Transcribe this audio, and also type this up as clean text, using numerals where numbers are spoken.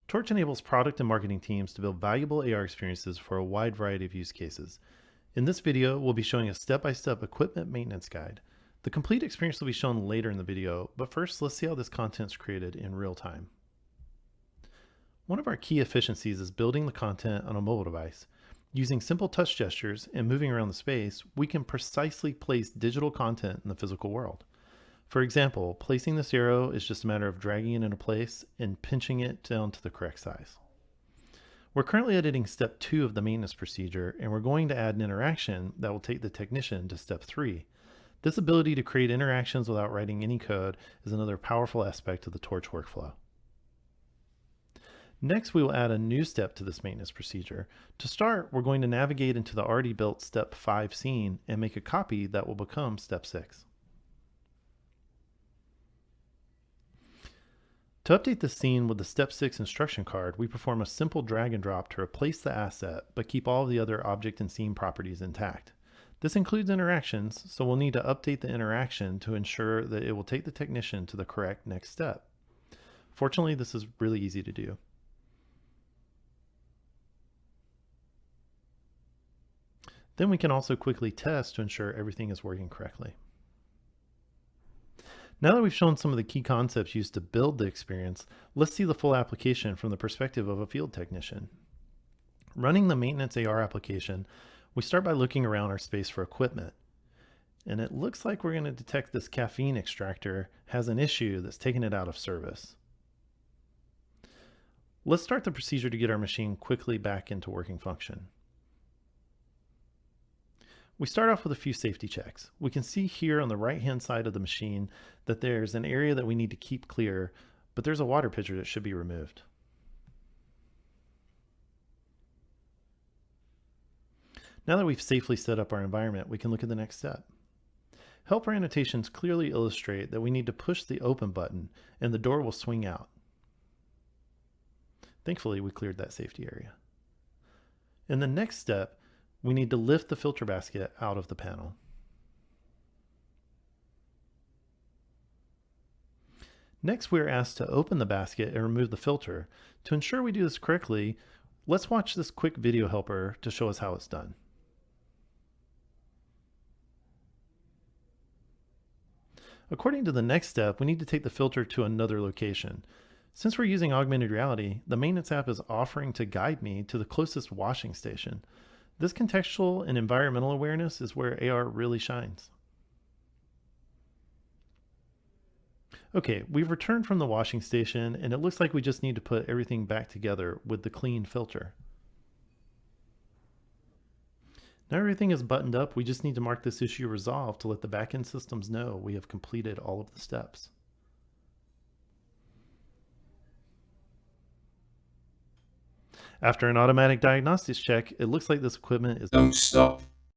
Torch enables product and marketing teams to build valuable AR experiences for a wide variety of use cases. In this video, we'll be showing a step-by-step equipment maintenance guide. The complete experience will be shown later in the video, but first let's see how this content is created in real time. One of our key efficiencies is building the content on a mobile device. Using simple touch gestures and moving around the space, we can precisely place digital content in the physical world. For example, placing this arrow is just a matter of dragging it into place and pinching it down to the correct size. We're currently editing step 2 of the maintenance procedure, and we're going to add an interaction that will take the technician to step 3. This ability to create interactions without writing any code is another powerful aspect of the Torch workflow. Next, we will add a new step to this maintenance procedure. To start, we're going to navigate into the already built step 5 scene and make a copy that will become step 6. To update the scene with the step 6 instruction card, we perform a simple drag and drop to replace the asset, but keep all of the other object and scene properties intact. This includes interactions, so we'll need to update the interaction to ensure that it will take the technician to the correct next step. Fortunately, this is really easy to do. Then we can also quickly test to ensure everything is working correctly. Now that we've shown some of the key concepts used to build the experience, let's see the full application from the perspective of a field technician. Running the maintenance AR application, we start by looking around our space for equipment. And it looks like we're going to detect this caffeine extractor has an issue that's taken it out of service. Let's start the procedure to get our machine quickly back into working function. We start off with a few safety checks. We can see here on the right-hand side of the machine that there's an area that we need to keep clear, but there's a water pitcher that should be removed. Now that we've safely set up our environment, we can look at the next step. Helper annotations clearly illustrate that we need to push the open button and the door will swing out. Thankfully, we cleared that safety area. In the next step, we need to lift the filter basket out of the panel. Next, we're asked to open the basket and remove the filter. To ensure we do this correctly, let's watch this quick video helper to show us how it's done. According to the next step, we need to take the filter to another location. Since we're using augmented reality, the maintenance app is offering to guide me to the closest washing station. This contextual and environmental awareness is where AR really shines. Okay, we've returned from the washing station and it looks like we just need to put everything back together with the clean filter. Now everything is buttoned up, we just need to mark this issue resolved to let the backend systems know we have completed all of the steps. After an automatic diagnostics check, it looks like this equipment is... Don't stop.